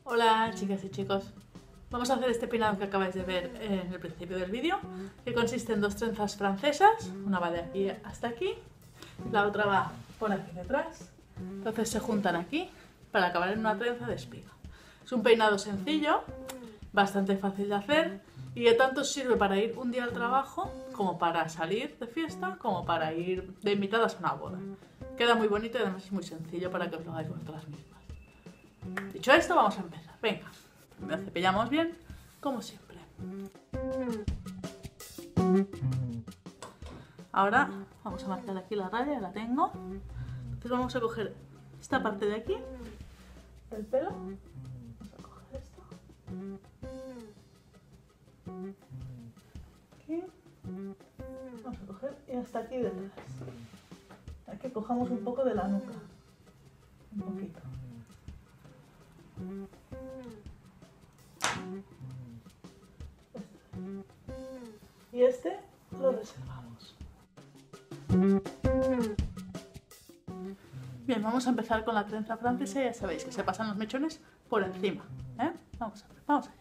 Hola chicas y chicos, vamos a hacer este peinado que acabáis de ver en el principio del vídeo, que consiste en dos trenzas francesas, una va de aquí hasta aquí, la otra va por aquí detrás, entonces se juntan aquí para acabar en una trenza de espiga. Es un peinado sencillo, bastante fácil de hacer y que tanto sirve para ir un día al trabajo como para salir de fiesta, como para ir de invitadas a una boda. Queda muy bonito y además es muy sencillo para que os lo hagáis vosotras mismas. Dicho esto, vamos a empezar. Venga, primero cepillamos bien, como siempre. Ahora vamos a marcar aquí la raya, ya la tengo. Entonces vamos a coger esta parte de aquí, del pelo. Vamos a coger esto. Aquí. Vamos a coger y hasta aquí detrás. Aquí cojamos un poco de la nuca. Un poquito. Y este lo reservamos. Bien, vamos a empezar con la trenza francesa. Ya sabéis que se pasan los mechones por encima, ¿eh? Vamos allá.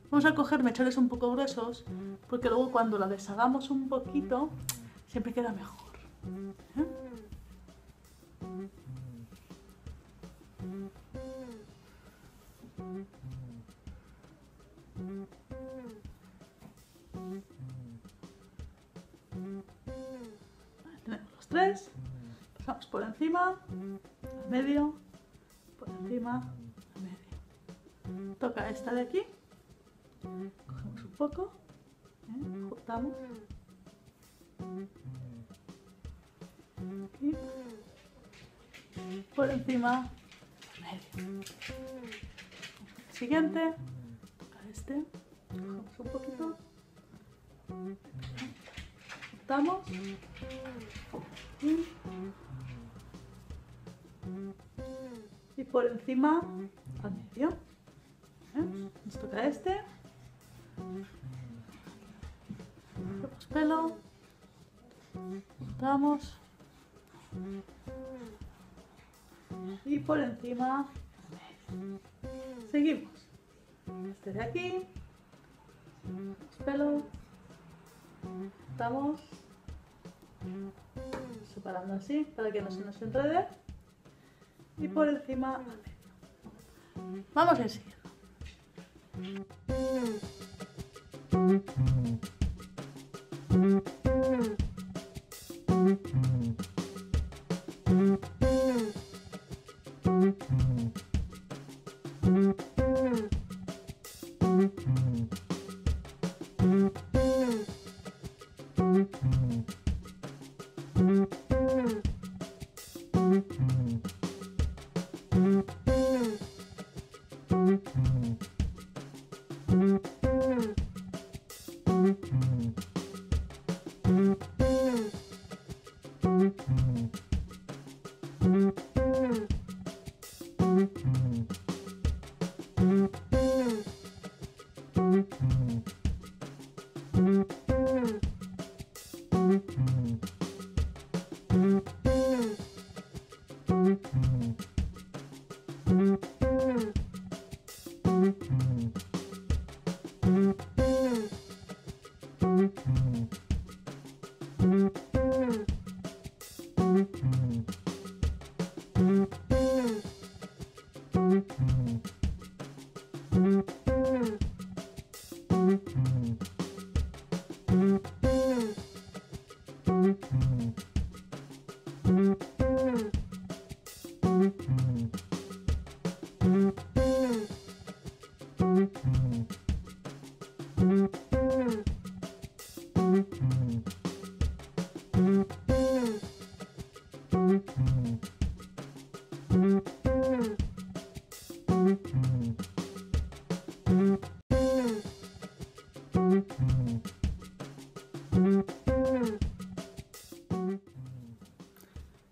Vamos a coger mechones un poco gruesos porque luego cuando la deshagamos un poquito siempre queda mejor, ¿eh? Tenemos los tres, pasamos por encima, al medio, por encima, al medio. Toca esta de aquí, cogemos un poco, juntamos, aquí, por encima, al medio. Siguiente, toca este, cogemos un poquito, juntamos y por encima al medio. Nos toca este, cogemos pelo, juntamos y por encima al medio. Seguimos. Este de aquí, pelo, juntamos, separando así para que no se nos enrede y por encima al medio. Vamos a ir siguiendo.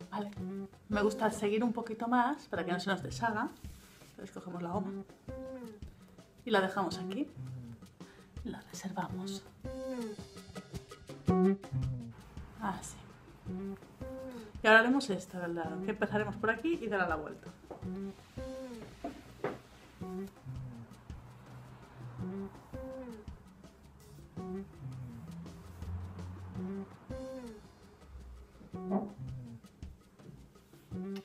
Vale, me gusta seguir un poquito más para que no se nos deshaga. Entonces cogemos la goma y la dejamos aquí. La reservamos. Así. Y ahora haremos esta, ¿verdad? Que empezaremos por aquí y dará la vuelta.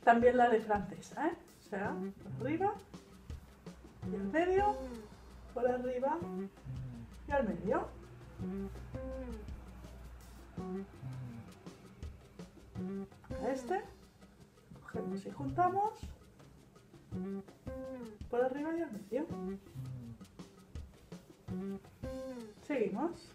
También la de francesa, ¿eh? O sea, por arriba y al medio, por arriba y al medio. A este, cogemos y juntamos por arriba y al medio. Seguimos.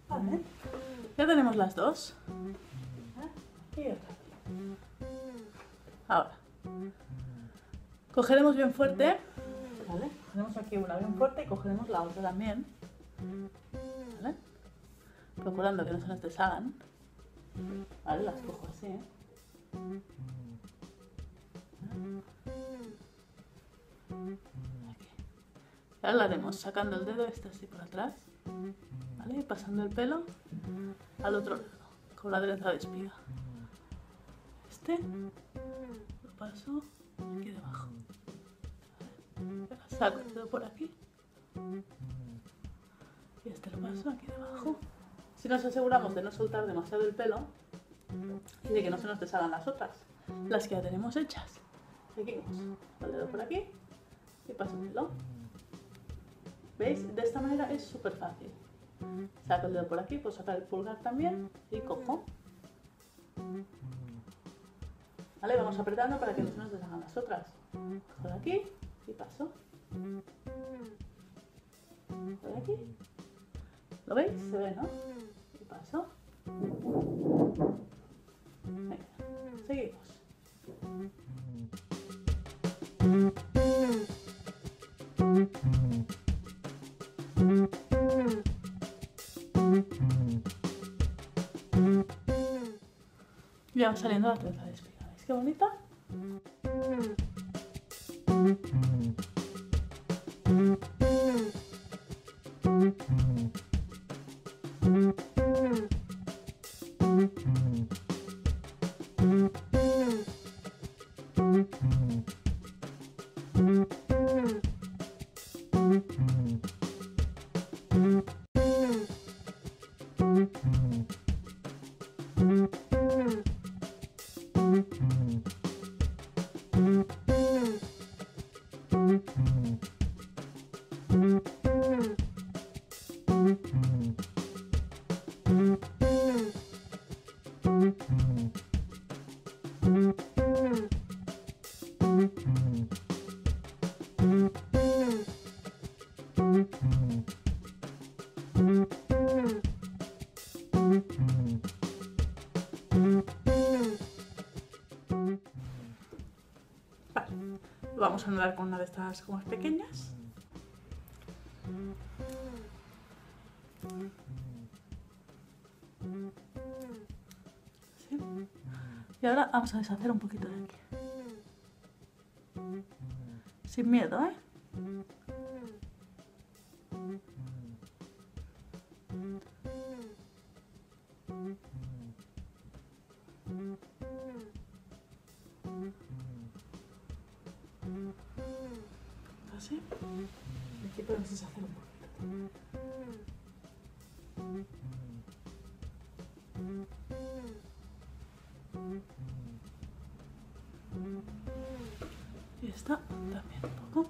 Vale. Ya tenemos las dos. Y otra. Ahora, cogeremos bien fuerte. ¿Vale? Cogeremos aquí una bien fuerte y cogeremos la otra también. ¿Vale? Procurando que no se nos deshagan. Vale, las cojo así, ¿eh? Aquí. Ahora la haremos sacando el dedo este así por atrás. ¿Vale? Y pasando el pelo al otro lado, con la trenza de espiga. Este lo paso aquí debajo. ¿Vale? Saco el dedo por aquí. Y este lo paso aquí debajo. Si nos aseguramos de no soltar demasiado el pelo y de que no se nos deshagan las otras, las que ya tenemos hechas. Seguimos. El dedo por aquí y paso el pelo. ¿Veis? De esta manera es súper fácil. Saco el dedo por aquí, puedo sacar el pulgar también y cojo. ¿Vale? Vamos apretando para que no se nos deshagan las otras. Cojo de aquí y paso. Por aquí. ¿Lo veis? Se ve, ¿no? Y paso. Venga, seguimos. Ya va saliendo la trenza de espiga. ¿Veis qué bonita? Vale, lo vamos a anular con una de estas gomas pequeñas. ¿Sí? Y ahora vamos a deshacer un poquito de aquí. Sin miedo, ¿eh? Así. Y aquí podemos deshacer un poquito. Y esta también un poco.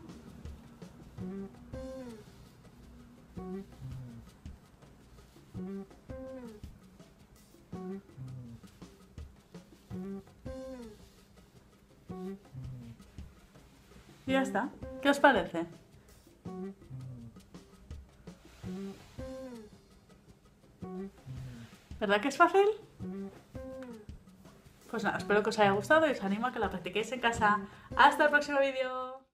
Y ya está. ¿Qué os parece? ¿Verdad que es fácil? Pues nada, espero que os haya gustado y os animo a que la practiquéis en casa. ¡Hasta el próximo vídeo!